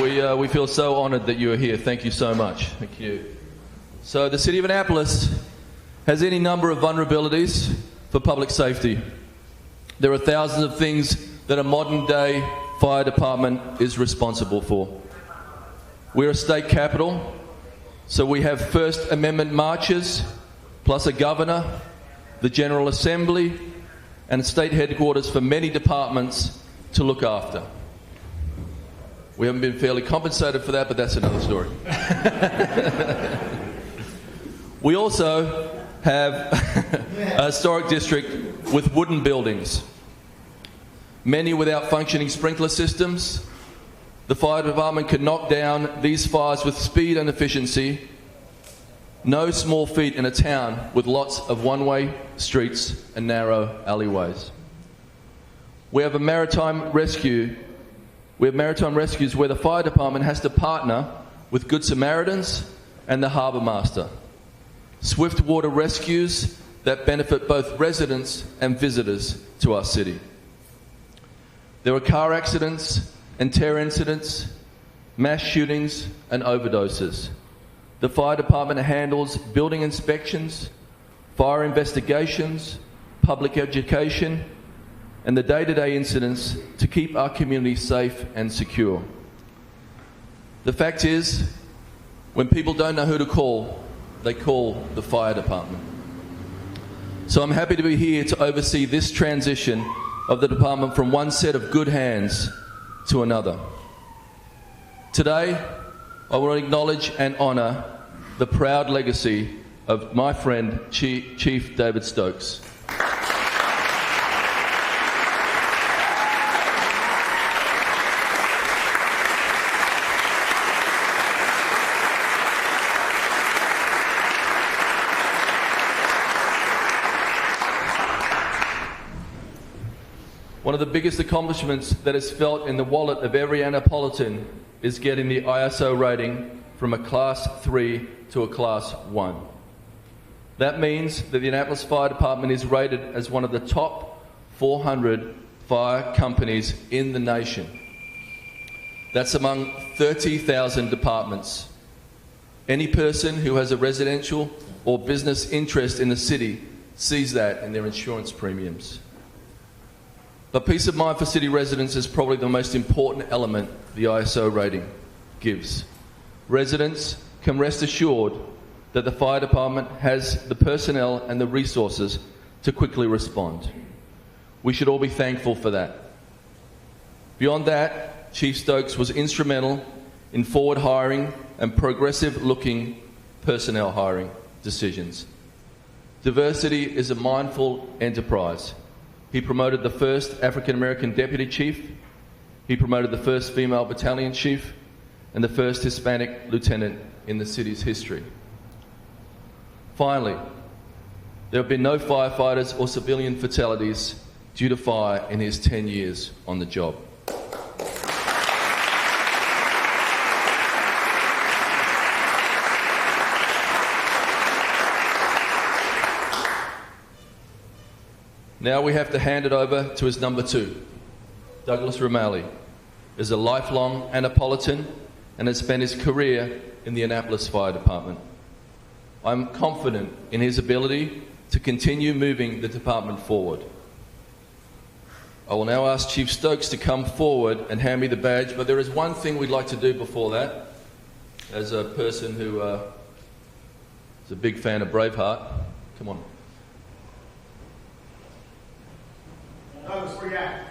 We feel so honoured that you are here. Thank you so much. Thank you. So the City of Annapolis has any number of vulnerabilities for public safety. There are thousands of things that a modern-day fire department is responsible for. We're a state capital, so we have First Amendment marches, plus a governor, the General Assembly, and state headquarters for many departments to look after. We haven't been fairly compensated for that, but that's another story. We also have a historic district with wooden buildings, many without functioning sprinkler systems. The fire department can knock down these fires with speed and efficiency. No small feat in a town with lots of one-way streets and narrow alleyways. We have maritime rescues where the fire department has to partner with Good Samaritans and the Harbour Master. Swift water rescues that benefit both residents and visitors to our city. There are car accidents and terror incidents, mass shootings and overdoses. The fire department handles building inspections, fire investigations, public education, and the day-to-day incidents to keep our community safe and secure. The fact is, when people don't know who to call, they call the fire department. So I'm happy to be here to oversee this transition of the department from one set of good hands to another. Today, I want to acknowledge and honour the proud legacy of my friend, Chief David Stokes. One of the biggest accomplishments that is felt in the wallet of every Annapolitan is getting the ISO rating from a Class 3 to a Class 1. That means that the Annapolis Fire Department is rated as one of the top 400 fire companies in the nation. That's among 30,000 departments. Any person who has a residential or business interest in the city sees that in their insurance premiums. But peace of mind for city residents is probably the most important element the ISO rating gives. Residents can rest assured that the fire department has the personnel and the resources to quickly respond. We should all be thankful for that. Beyond that, Chief Stokes was instrumental in forward hiring and progressive-looking personnel hiring decisions. Diversity is a mindful enterprise. He promoted the first African-American deputy chief, he promoted the first female battalion chief, and the first Hispanic lieutenant in the city's history. Finally, there have been no firefighters or civilian fatalities due to fire in his 10 years on the job. Now we have to hand it over to his number two. Douglas Romali is a lifelong Annapolitan and has spent his career in the Annapolis Fire Department. I'm confident in his ability to continue moving the department forward. I will now ask Chief Stokes to come forward and hand me the badge, but there is one thing we'd like to do before that. As a person who is a big fan of Braveheart, come on. Douglas, where you at?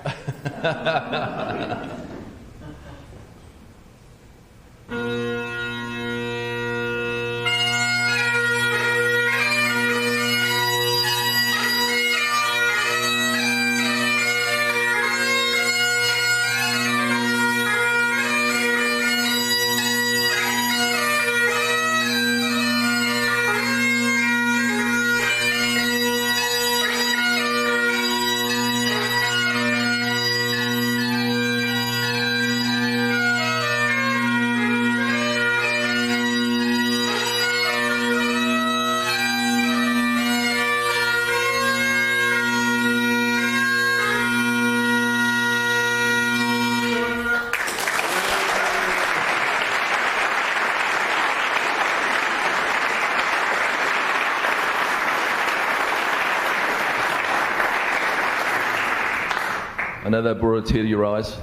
know that brought a tear to your eyes.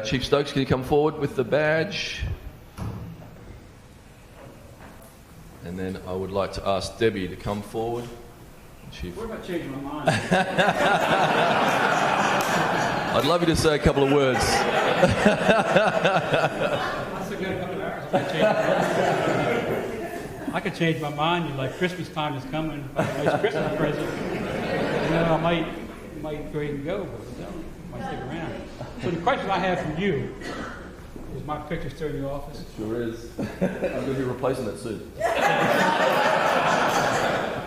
Chief Stokes, can you come forward with the badge? And then I would like to ask Debbie to come forward. Chief. What about changing my mind? I'd love you to say a couple of words. That's a good couple of hours. I could change my mind. Like Christmas time is coming. A nice Christmas present. I might go ahead and go, but I might stick around. So the question I have for you is, my picture still in your office? Sure is. I'm going to be replacing that soon.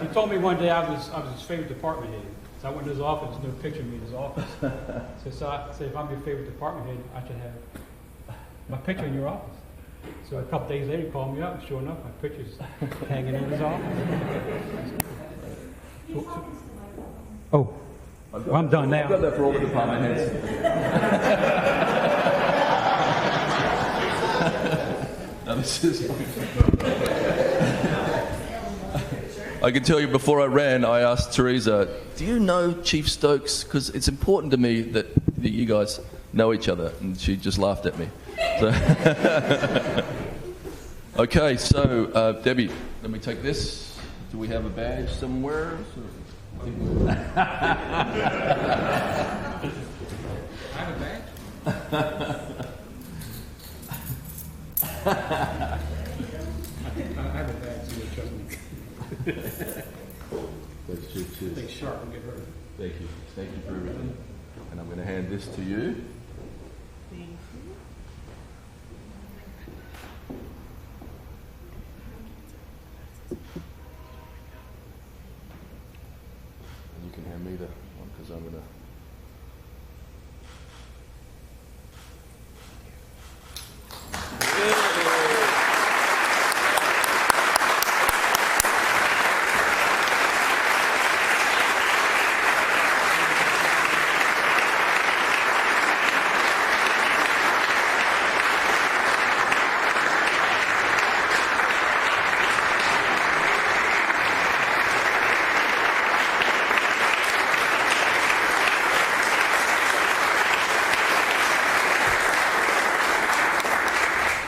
He told me one day I was his favorite department head. So I went to his office, there's no picture of me in his office. So I said, if I'm your favorite department head, I should have my picture in your office. So a couple days later, he called me up, and sure enough, my picture's hanging in his office. Oh, well, I'm done now. I've got that for all the department heads. No, this is... I can tell you, before I ran, I asked Teresa, do you know Chief Stokes? Because it's important to me that you guys know each other. And she just laughed at me. So okay, so Debbie, let me take this. Do we have a badge somewhere? I have a badge? I have a badge, so you'll trust me. That's true, cheers. Stay sharp and get hurt. Thank you. Thank you for everything. And I'm going to hand this to you. Thank you. And you can hand me the one because I'm going to...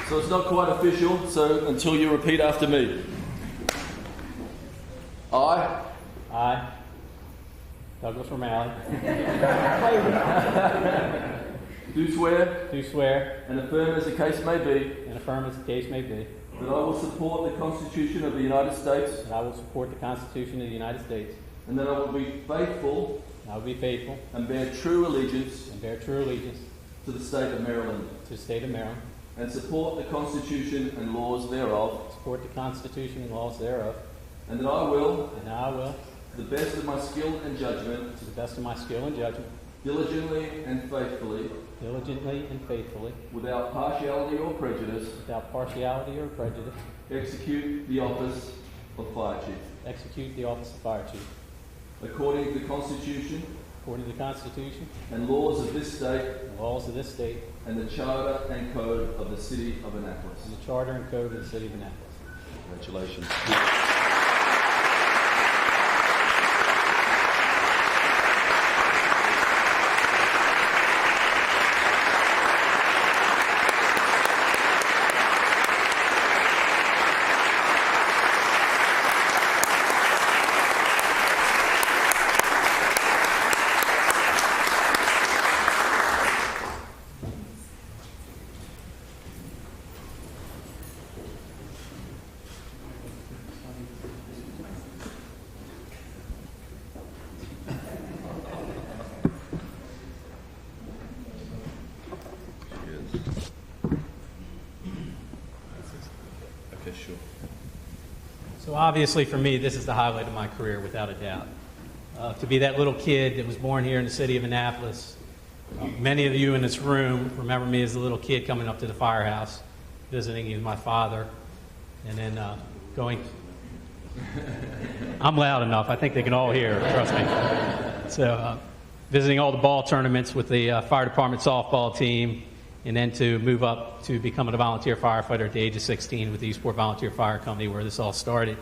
So it's not quite official, so until you repeat after me. I, Douglas O'Malley, do swear do swear and affirm as the case may be and affirm as the case may be that I will support the Constitution of the United States that I will support the Constitution of the United States, and that I will be faithful and I will be faithful and bear true allegiance and bear true allegiance to the state of Maryland to the state of Maryland, and support the Constitution and laws thereof, support the Constitution and laws thereof, and that I will, and I will, to the best of my skill and judgment, to the best of my skill and judgment, diligently and faithfully, diligently and faithfully, without partiality or prejudice, without partiality or prejudice, execute the office of Fire Chief, execute the office of Fire Chief, according to the Constitution according to the Constitution and laws of this state and laws of this state, and the Charter and Code of the City of Annapolis. and the Charter and Code of the City of Annapolis. Congratulations. Okay, sure. So obviously for me, this is the highlight of my career, without a doubt. To be that little kid that was born here in the city of Annapolis. Many of you in this room remember me as a little kid coming up to the firehouse, visiting with my father, and then going... I'm loud enough. I think they can all hear, trust me. So visiting all the ball tournaments with the fire department softball team, and then to move up to becoming a volunteer firefighter at the age of 16 with the Eastport Volunteer Fire Company, where this all started,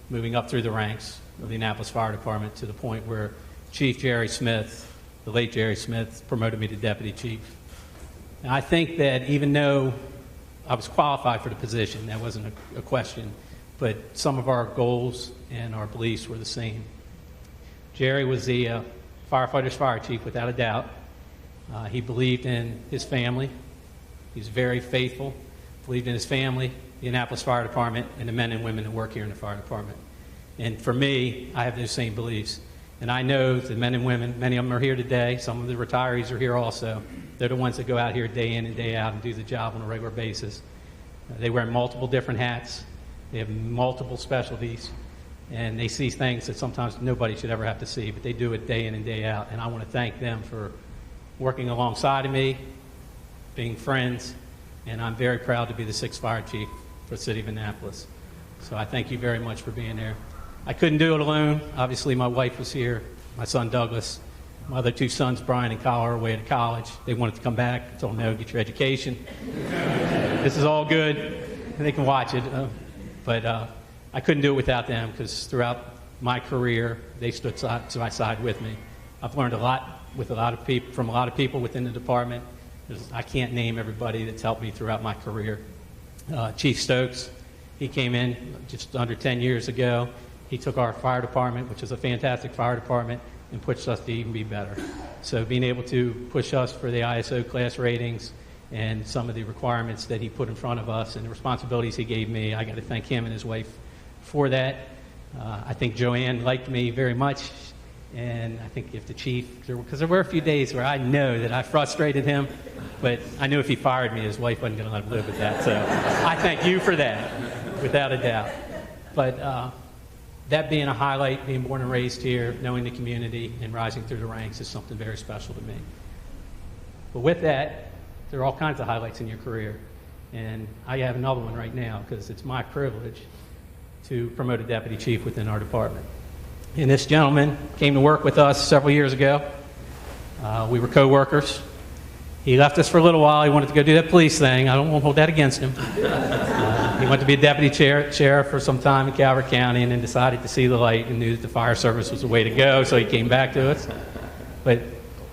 moving up through the ranks of the Annapolis Fire Department to the point where Chief Jerry Smith the late Jerry Smith promoted me to deputy chief. And I think that even though I was qualified for the position, that wasn't a question, but some of our goals and our beliefs were the same. Jerry was the firefighter's fire chief, without a doubt. He believed in his family. He was very faithful, believed in his family, the Annapolis Fire Department, and the men and women who work here in the fire department. And for me, I have those same beliefs. And I know the men and women, many of them are here today, some of the retirees are here also. They're the ones that go out here day in and day out and do the job on a regular basis. They wear multiple different hats. They have multiple specialties. And they see things that sometimes nobody should ever have to see, but they do it day in and day out. And I want to thank them for working alongside of me, being friends, and I'm very proud to be the 6th Fire Chief for the City of Annapolis. So I thank you very much for being there. I couldn't do it alone. Obviously, my wife was here, my son Douglas. My other 2 sons, Brian and Kyle, are away at college. They wanted to come back. I told them, no, get your education. This is all good. They can watch it. But I couldn't do it without them, because throughout my career, they stood side to my side with me. I've learned a lot with a lot of people, from a lot of people within the department. I can't name everybody that's helped me throughout my career. Chief Stokes, he came in just under 10 years ago. He took our fire department, which is a fantastic fire department, and pushed us to even be better. So being able to push us for the ISO class ratings and some of the requirements that he put in front of us and the responsibilities he gave me, I got to thank him and his wife for that. I think Joanne liked me very much, and I think if the chief, because there were a few days where I know that I frustrated him, but I knew if he fired me, his wife wasn't going to let him live with that. So I thank you for that, without a doubt. But that being a highlight, being born and raised here, knowing the community, and rising through the ranks is something very special to me. But with that, there are all kinds of highlights in your career. And I have another one right now, because it's my privilege to promote a deputy chief within our department. And this gentleman came to work with us several years ago. We were co-workers. He left us for a little while. He wanted to go do that police thing. I don't want to hold that against him. He went to be a deputy sheriff for some time in Calvert County, and then decided to see the light and knew that the fire service was the way to go, so he came back to us. But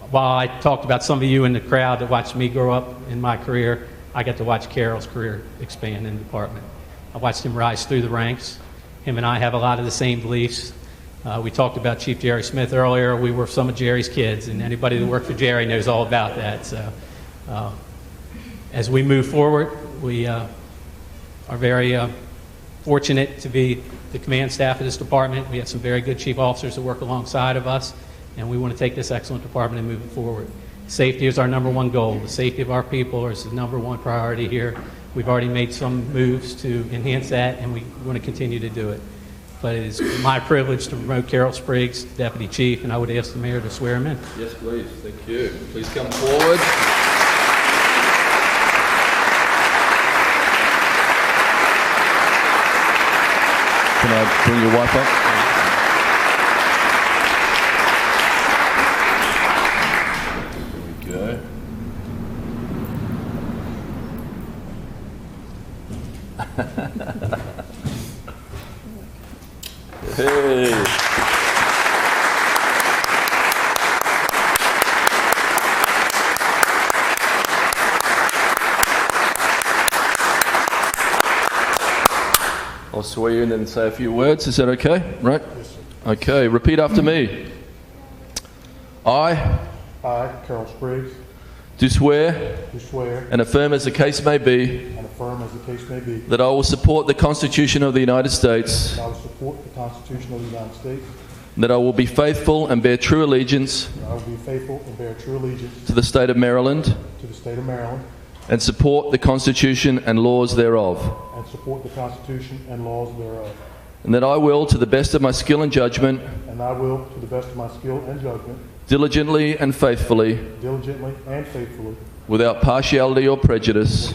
while I talked about some of you in the crowd that watched me grow up in my career, I got to watch Carol's career expand in the department. I watched him rise through the ranks. Him and I have a lot of the same beliefs. We talked about Chief Jerry Smith earlier. We were some of Jerry's kids, and anybody that worked for Jerry knows all about that. So as we move forward, we are very fortunate to be the command staff of this department. We have some very good chief officers that work alongside of us, and we want to take this excellent department and move it forward. Safety is our number one goal. The safety of our people is the number one priority here. We've already made some moves to enhance that, and we want to continue to do it. But it is my privilege to promote Carol Spriggs, Deputy Chief, and I would ask the Mayor to swear him in. Yes, please. Thank you. Please come forward. Can I bring your wife up? Hey. I'll swear you in and say a few words. Is that okay? Right? Yes, sir. Okay, repeat after me. I, Carol Spriggs, do swear and affirm as the case may be that I will support the Constitution of the United States, that I will support the Constitution of the United States, that I will be faithful and bear true allegiance that I will be faithful and bear true allegiance to the state of Maryland, to the state of Maryland, and support the Constitution and laws thereof, and support the Constitution and laws thereof, and that I will, to the best of my skill and judgment, and I will, to the best of my skill and judgment, diligently and faithfully, without partiality or prejudice,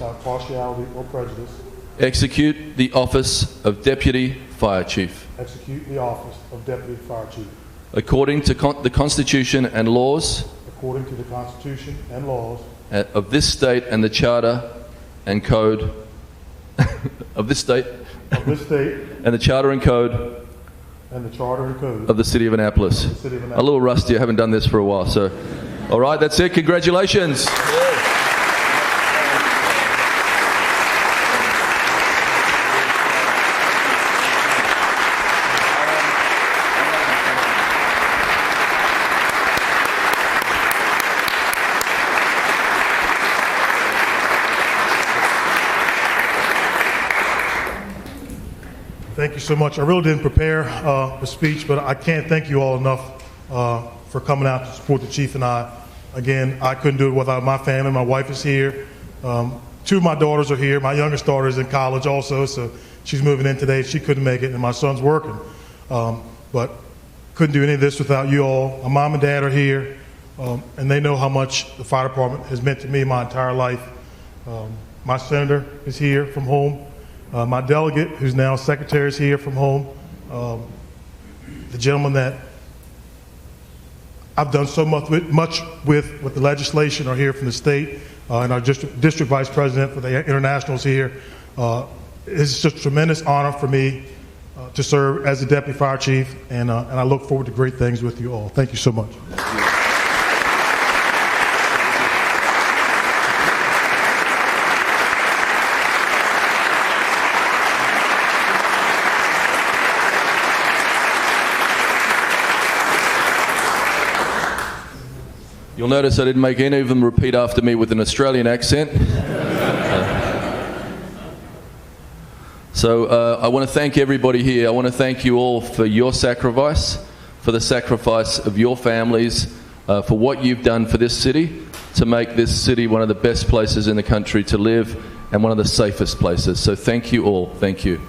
execute the office of Deputy Fire Chief, according to the Constitution and laws of this state and the Charter and Code of this state and the Charter and Code of the City of Annapolis. A little rusty, I haven't done this for a while, so All right, that's it. Congratulations. Thank you so much. I really didn't prepare the speech, but I can't thank you all enough for coming out to support the chief and I. Again, I couldn't do it without my family. My wife is here. Two of my daughters are here. My youngest daughter is in college also, so she's moving in today. She couldn't make it, and my son's working. But couldn't do any of this without you all. My mom and dad are here, and they know how much the fire department has meant to me my entire life. My senator is here from home. My delegate, who's now secretary, is here from home. The gentleman that I've done so much with the legislation are here from the state, and our district vice president for the internationals here. It's just a tremendous honor for me to serve as the deputy fire chief, and I look forward to great things with you all. Thank you so much. You'll notice I didn't make any of them repeat after me with an Australian accent. So I want to thank everybody here. I want to thank you all for your sacrifice, for the sacrifice of your families, for what you've done for this city, to make this city one of the best places in the country to live and one of the safest places. So thank you all. Thank you.